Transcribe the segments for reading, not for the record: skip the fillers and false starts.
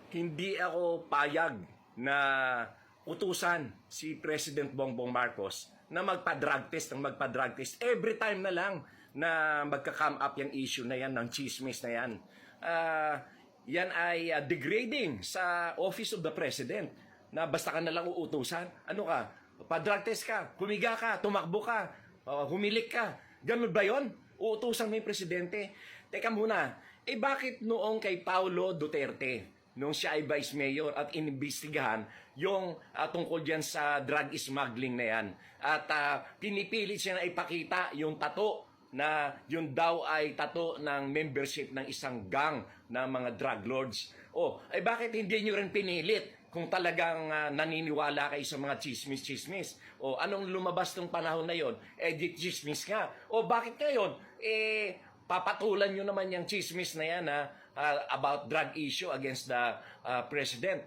Hindi ako payag na utusan si President Bongbong Marcos na magpa-drug test ng magpa-drug test. Every time na lang na magka-come up yung issue na yan, ng chismis na yan. Yan ay degrading sa Office of the President na basta ka na lang uutusan. Ano ka? Pa-drug test ka, humiga ka, tumakbo ka, humilik ka. Ganun ba yun? Uutusan mo yung Presidente? Teka muna, bakit noong kay Paulo Duterte, nung siya ay Vice Mayor at inimbestigahan yung tungkol dyan sa drug smuggling na yan. At pinipilit siya na ipakita yung tato na yun daw ay tato ng membership ng isang gang na mga drug lords. Bakit hindi nyo rin pinilit kung talagang naniniwala kayo sa mga chismis-chismis? Anong lumabas ng panahon na yon? Di chismis nga. Bakit ngayon? Papatulan nyo naman yung chismis na yan about drug issue against the president.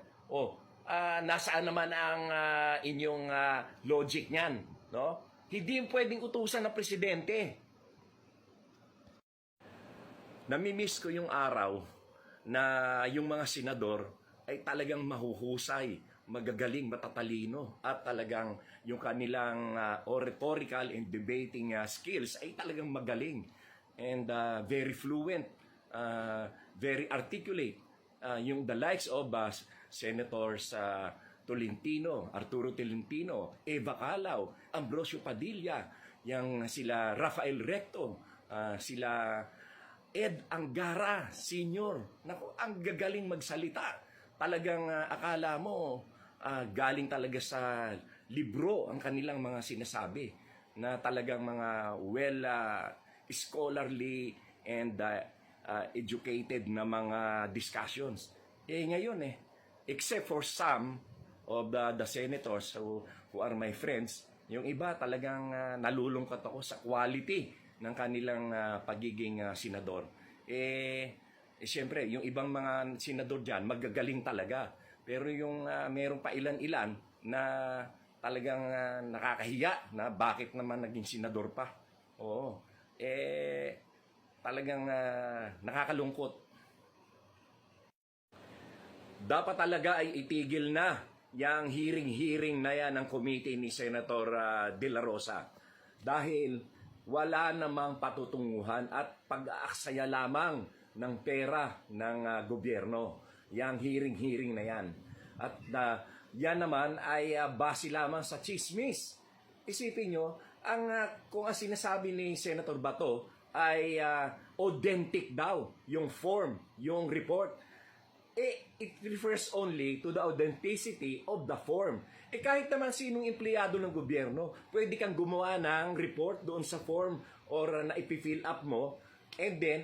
Nasaan naman ang inyong logic niyan? No? Hindi pwedeng utusan ng presidente. Namimiss ko yung araw na yung mga senador ay talagang mahuhusay, magagaling, matatalino, at talagang yung kanilang oratorical and debating skills ay talagang magaling and very fluent, very articulate. Yung the likes of Senators Tolentino, Arturo Tolentino, Eva Calao, Ambrosio Padilla, yung sila Rafael Recto, sila Ed Angara Sr. Naku, ang gagaling magsalita. Talagang akala mo galing talaga sa libro ang kanilang mga sinasabi na talagang mga scholarly and educated na mga discussions. Ngayon except for some of the senators who are my friends, yung iba talagang nalulungkot ako sa quality ng kanilang pagiging senador. Siyempre, yung ibang mga senador dyan, magagaling talaga. Pero yung meron pa ilan-ilan na talagang nakakahiya na bakit naman naging senador pa. Talagang nakakalungkot. Dapat talaga ay itigil na yung hearing na yan ng committee ni Senator De La Rosa. Dahil wala namang patutunguhan at pag-aaksaya lamang ng pera ng gobyerno. Yang hearing na yan. At yan naman ay base lamang sa chismis. Isipin nyo, kung ang sinasabi ni Senator Bato ay authentic daw yung form, yung report. It refers only to the authenticity of the form. Kahit naman sinong empleyado ng gobyerno, pwede kang gumawa ng report doon sa form or na ipi-fill up mo, and then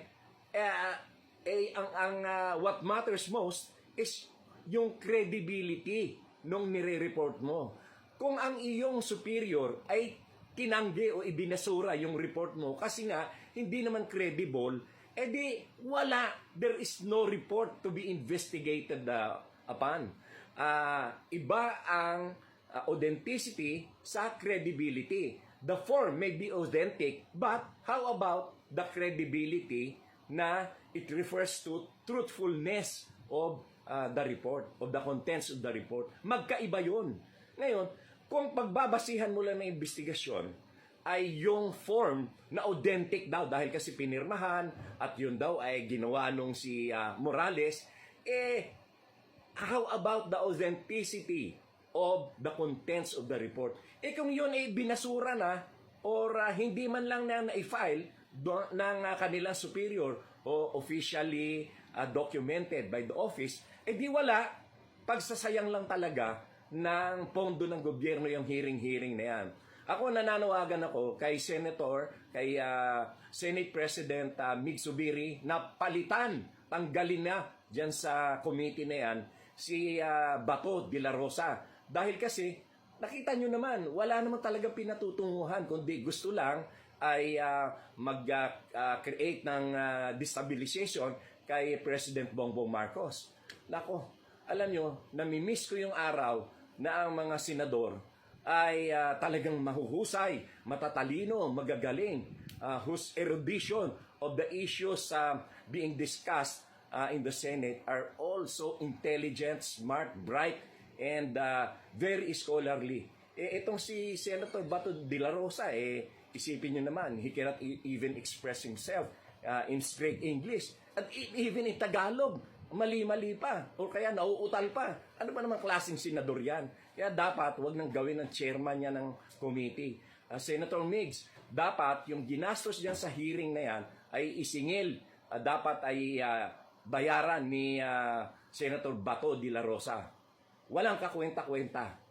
what matters most is yung credibility nung nire-report mo. Kung ang iyong superior ay tinanggi o ibinasura yung report mo kasi nga hindi naman credible, wala, there is no report to be investigated upon. Iba ang authenticity sa credibility. The form may be authentic, but how about the credibility na it refers to truthfulness of the report, of the contents of the report? Magkaiba yun. Ngayon, kung pagbabasihan mo lang ng investigasyon, ay yung form na authentic daw dahil kasi pinirmahan at yun daw ay ginawa nung si Morales, how about the authenticity of the contents of the report? Kung yun ay binasura na or hindi man lang na na-file ng kanilang superior o officially documented by the office, di wala, pagsasayang lang talaga ng pondo ng gobyerno yung hearing na yan. Ako nananawagan ako kay Senator, kay Senate President Mig Zubiri na palitan, tanggalin na dyan sa committee na yan si Bato de la Rosa. Dahil kasi nakita nyo naman, wala naman talaga pinatutunguhan, kundi gusto lang ay mag-create ng destabilization kay President Bongbong Marcos. Nako, alam nyo, namimiss ko yung araw na ang mga senador ay talagang mahuhusay, matatalino, magagaling, whose erudition of the issues being discussed in the Senate are also intelligent, smart, bright, and very scholarly. Itong si Senator Bato de la Rosa, isipin nyo naman, he cannot even express himself in straight English. At even in Tagalog, mali-mali pa. O kaya nauutal pa. Ano ba naman klaseng senador yan? Kaya dapat wag nang gawin ng chairman niya ng committee. Senator Migs, dapat yung ginastos diyan sa hearing na yan ay isingil. Dapat ay bayaran ni Senator Bato de la Rosa. Walang kakwenta-kwenta.